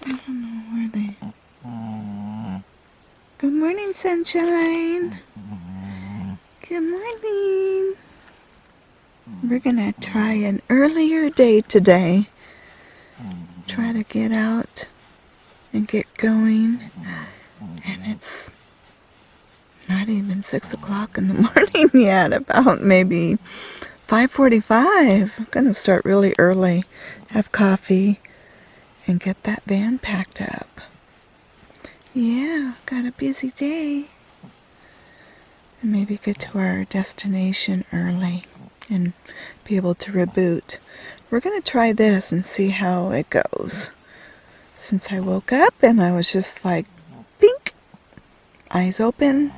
I don't know where they... Good morning, sunshine. Good morning. We're gonna try an earlier day today. Try to get out and get going. And it's not even 6 o'clock in the morning yet, about maybe 5:45. I'm gonna start really early, have coffee, and get that van packed up. Yeah, got a busy day. And maybe get to our destination early and be able to reboot. We're gonna try this and see how it goes. Since I woke up and I was just like, pink, eyes open.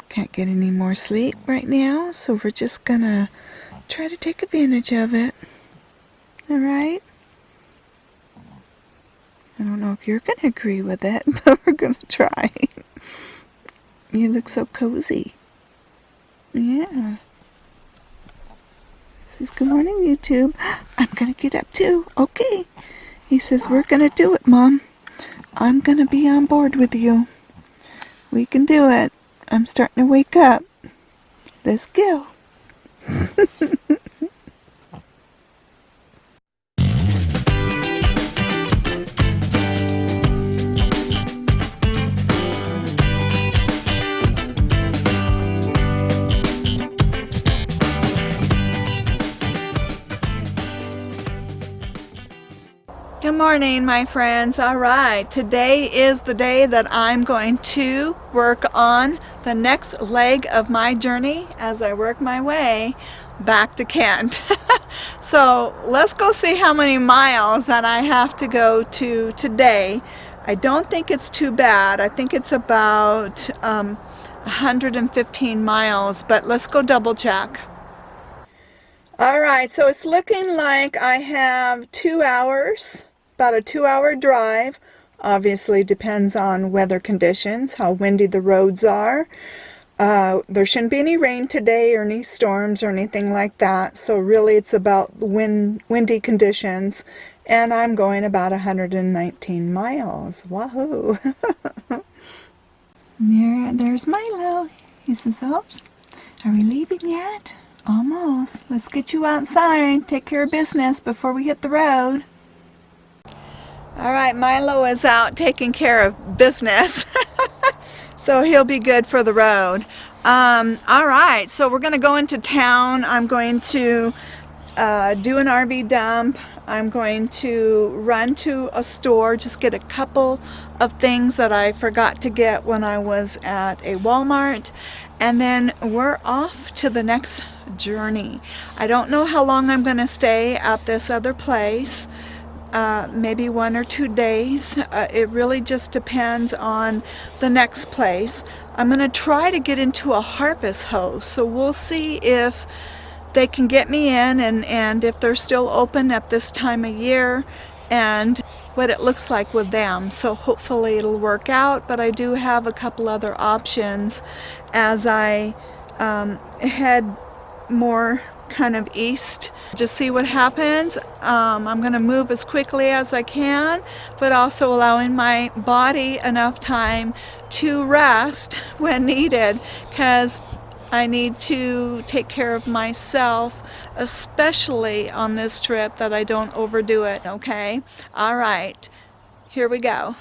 Can't get any more sleep right now, so we're just gonna try to take advantage of it. Alright? I don't know if you're gonna agree with it, but we're gonna try. You look so cozy. Yeah. This is good morning, YouTube. I'm gonna get up too. Okay. He says, we're gonna do it, Mom. I'm gonna be on board with you. We can do it. I'm starting to wake up. Let's go. Good morning, my friends. All right, today is the day that I'm going to work on the next leg of my journey as I work my way back to Kent. So let's go see how many miles that I have to go to today. I don't think it's too bad. I think it's about 115 miles, but let's go double check. All right, so it's looking like I have 2 hours. About a 2-hour drive. Obviously depends on weather conditions, how windy the roads are. There shouldn't be any rain today or any storms or anything like that, so really it's about windy conditions, and I'm going about 119 miles. Wahoo! There's Milo. He says, oh, are we leaving yet? Almost. Let's get you outside, take care of business before we hit the road. All right, Milo is out taking care of business, so he'll be good for the road. All right, so we're going to go into town. I'm going to do an RV dump. I'm going to run to a store, just get a couple of things that I forgot to get when I was at a Walmart, and then we're off to the next journey. I don't know how long I'm going to stay at this other place. Maybe 1 or 2 days. It really just depends on the next place. I'm going to try to get into a harvest hose, so we'll see if they can get me in and if they're still open at this time of year and what it looks like with them. So hopefully it'll work out, but I do have a couple other options as I head more kind of east. Just see what happens. I'm going to move as quickly as I can, but also allowing my body enough time to rest when needed, because I need to take care of myself, especially on this trip, that I don't overdo it, okay? All right, here we go.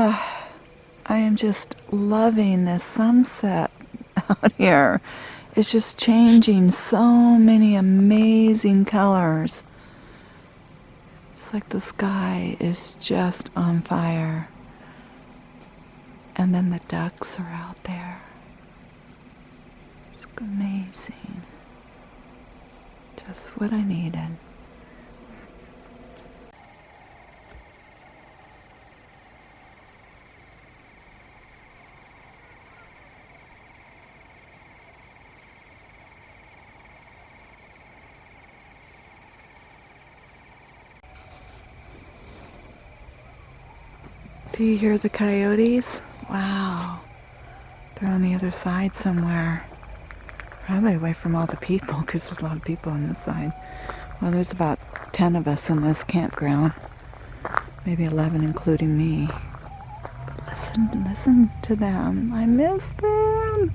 I am just loving this sunset out here. It's just changing so many amazing colors. It's like the sky is just on fire. And then the ducks are out there. It's amazing. Just what I needed. Do you hear the coyotes? Wow. They're on the other side somewhere. Probably away from all the people, because there's a lot of people on this side. Well, there's about 10 of us in this campground. Maybe 11 including me. But listen to them. I miss them.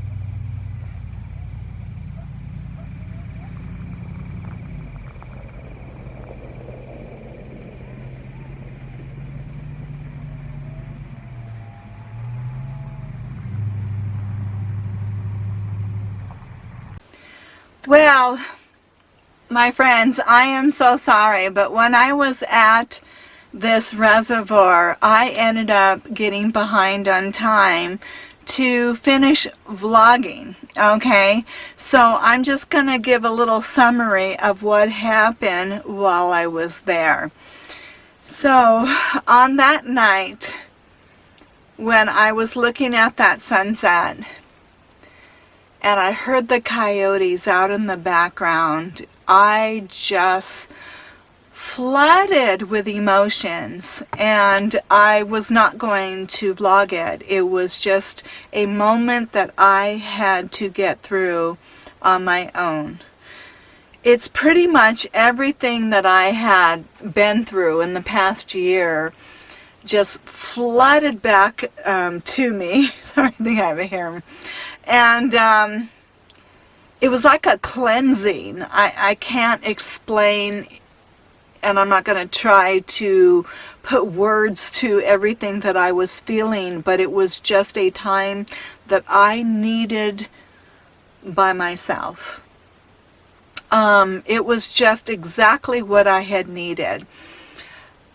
Well, my friends, I am so sorry, but when I was at this reservoir, I ended up getting behind on time to finish vlogging, okay? So I'm just going to give a little summary of what happened while I was there. So on that night, when I was looking at that sunset, and I heard the coyotes out in the background, I just flooded with emotions, and I was not going to vlog it. It was just a moment that I had to get through on my own. It's pretty much everything that I had been through in the past year just flooded back to me. Sorry, I think I have a hair. And it was like a cleansing. I can't explain, and I'm not going to try to put words to everything that I was feeling, but it was just a time that I needed by myself. It was just exactly what I had needed.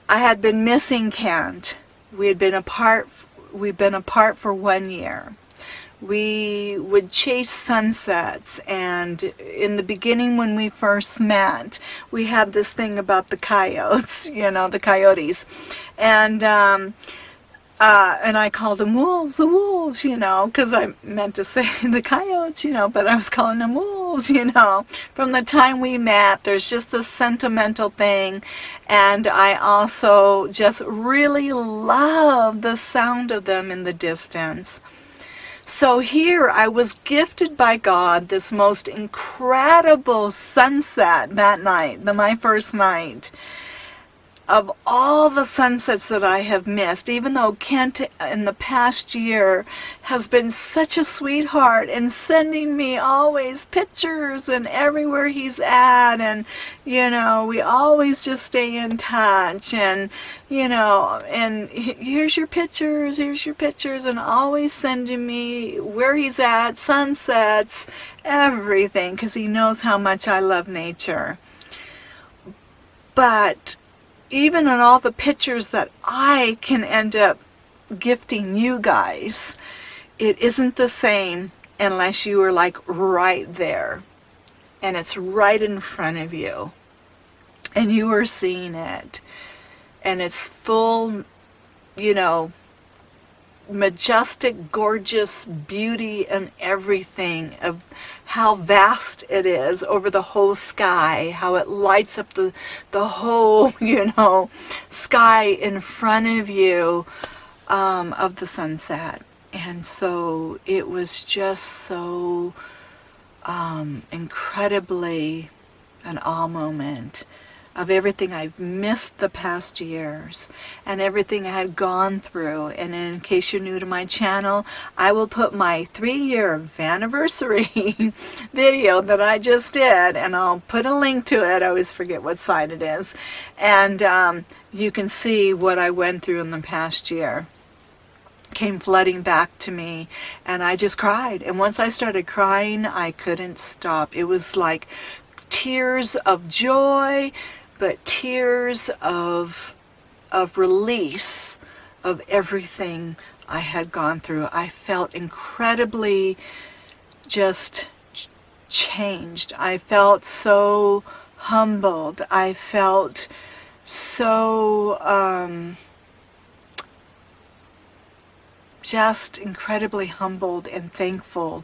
I had been missing Kent. We'd been apart for 1 year. We would chase sunsets, and in the beginning when we first met, we had this thing about the coyotes, the coyotes, and I called them wolves, the wolves, because I meant to say the coyotes, but I was calling them wolves, From the time we met, there's just this sentimental thing, and I also just really love the sound of them in the distance. So here I was gifted by God this most incredible sunset that night, my first night. Of all the sunsets that I have missed, even though Kent in the past year has been such a sweetheart and sending me always pictures and everywhere he's at, and we always just stay in touch, and and here's your pictures, and always sending me where he's at, sunsets, everything, because he knows how much I love nature. But even in all the pictures that I can end up gifting you guys, it isn't the same unless you are like right there and it's right in front of you and you are seeing it, and it's full, majestic, gorgeous beauty and everything of how vast it is over the whole sky, how it lights up the whole, sky in front of you, of the sunset. And so it was just so incredibly an awe moment of everything I've missed the past years and everything I had gone through. And in case you're new to my channel, I will put my 3-year anniversary video that I just did, and I'll put a link to it. I always forget what side it is. And you can see what I went through in the past year. came flooding back to me, and I just cried. And once I started crying, I couldn't stop. It was like tears of joy, but tears of release of everything I had gone through. I felt incredibly just changed. I felt so humbled. I felt so just incredibly humbled and thankful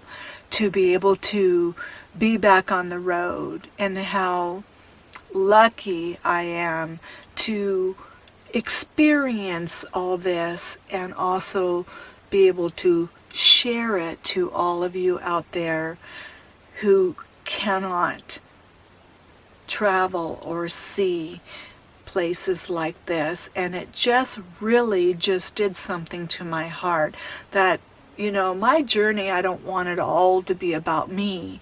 to be able to be back on the road, and how lucky I am to experience all this and also be able to share it to all of you out there who cannot travel or see places like this. And it just really just did something to my heart that, you know, my journey, I don't want it all to be about me,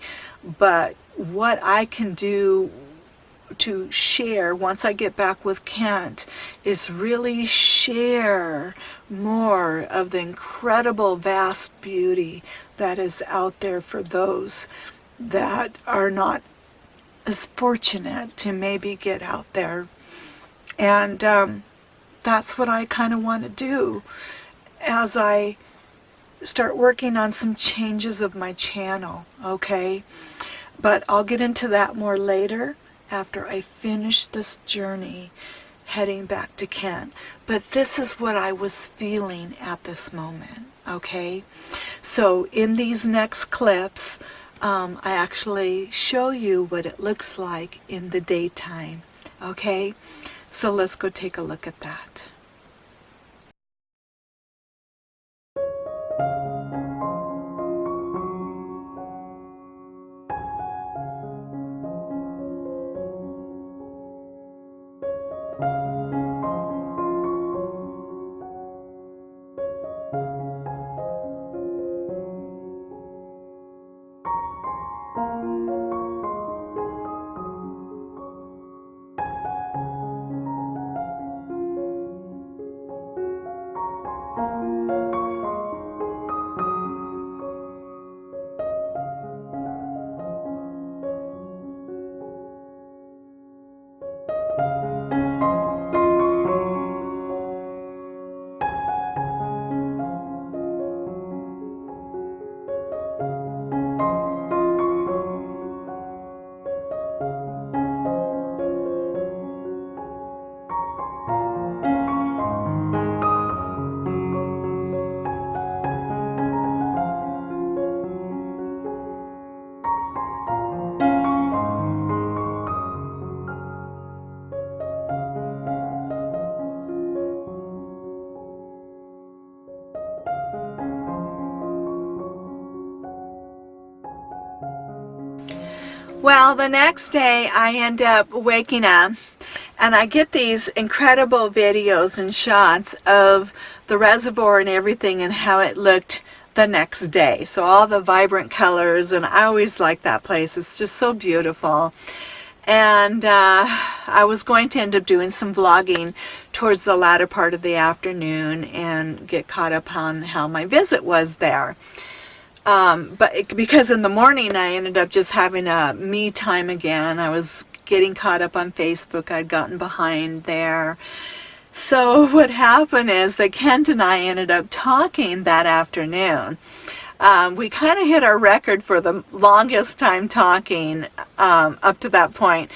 but what I can do to share once I get back with Kent is really share more of the incredible vast beauty that is out there for those that are not as fortunate to maybe get out there. And that's what I kind of want to do as I start working on some changes of my channel, okay? But I'll get into that more later after I finish this journey heading back to Kent. But this is what I was feeling at this moment, okay? So in these next clips, I actually show you what it looks like in the daytime, okay? So let's go take a look at that. Well, the next day I end up waking up and I get these incredible videos and shots of the reservoir and everything and how it looked the next day. So all the vibrant colors, and I always like that place. It's just so beautiful. And I was going to end up doing some vlogging towards the latter part of the afternoon and get caught up on how my visit was there. Because in the morning I ended up just having a me time again. I was getting caught up on Facebook. I'd gotten behind there. So what happened is that Kent and I ended up talking that afternoon. We kind of hit our record for the longest time talking up to that point.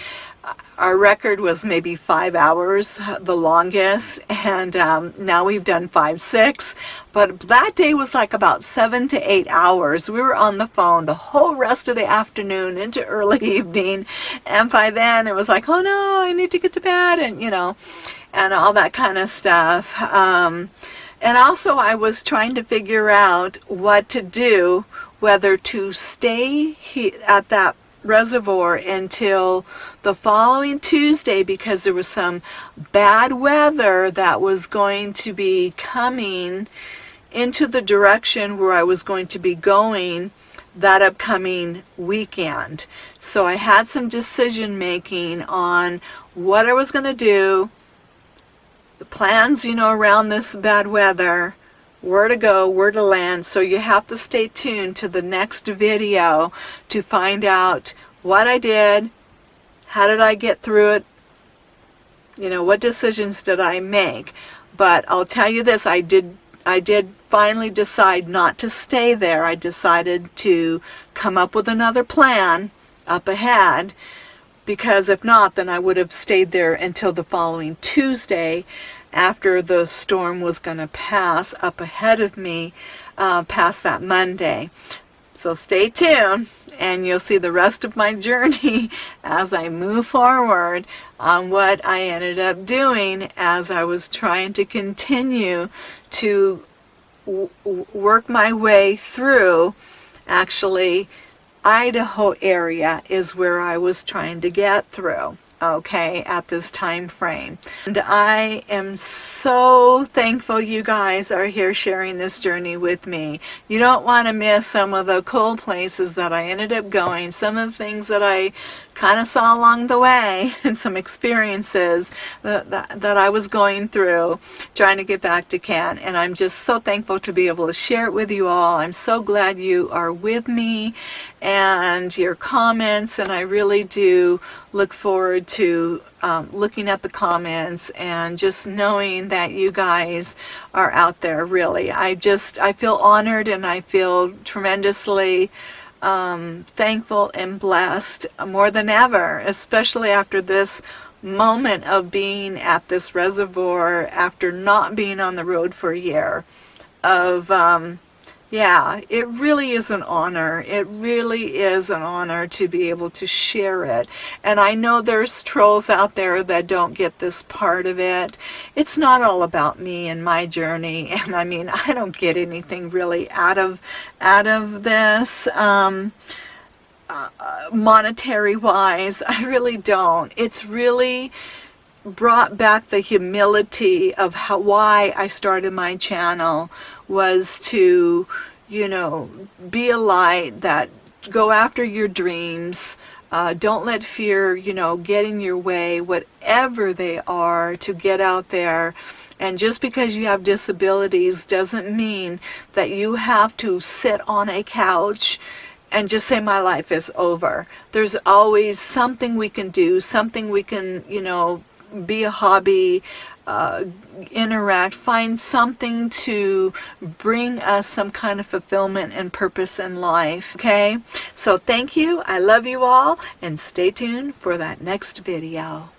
Our record was maybe 5 hours, the longest, and now we've done 5, 6. But that day was like about 7 to 8 hours. We were on the phone the whole rest of the afternoon into early evening, and by then it was like, oh no, I need to get to bed, and you know, and all that kind of stuff. And also I was trying to figure out what to do, whether to stay at that reservoir until the following Tuesday, because there was some bad weather that was going to be coming into the direction where I was going to be going that upcoming weekend. So I had some decision making on what I was going to do, the plans, you know, around this bad weather, where to go, where to land. So you have to stay tuned to the next video to find out what I did, how did I get through it, you know, what decisions did I make. But I'll tell you this, I did finally decide not to stay there. I decided to come up with another plan up ahead, because if not, then I would have stayed there until the following Tuesday, after the storm was going to pass up ahead of me, past that Monday. So stay tuned, and you'll see the rest of my journey as I move forward on what I ended up doing as I was trying to continue to work my way through. Actually, Idaho area is where I was trying to get through, okay, at this time frame. And I am so thankful you guys are here sharing this journey with me. You don't want to miss some of the cool places that I ended up going, some of the things that I kind of saw along the way, and some experiences that I was going through trying to get back to Ken. And I'm just so thankful to be able to share it with you all. I'm so glad you are with me and your comments, and I really do look forward to looking at the comments and just knowing that you guys are out there. Really, I feel honored, and I feel tremendously thankful and blessed more than ever, especially after this moment of being at this reservoir after not being on the road for a year. Yeah, it really is an honor. It really is an honor to be able to share it. And I know there's trolls out there that don't get this part of it. It's not all about me and my journey. And I mean, I don't get anything really out of this, monetary wise. I really don't. It's really brought back the humility of why I started my channel, was to, you know, be a light, that go after your dreams. Don't let fear, you know, get in your way, whatever they are, to get out there. And just because you have disabilities doesn't mean that you have to sit on a couch and just say my life is over. There's always something we can do, something we can, you know, be a hobby, interact, find something to bring us some kind of fulfillment and purpose in life. Okay, so thank you, I love you all, and stay tuned for that next video.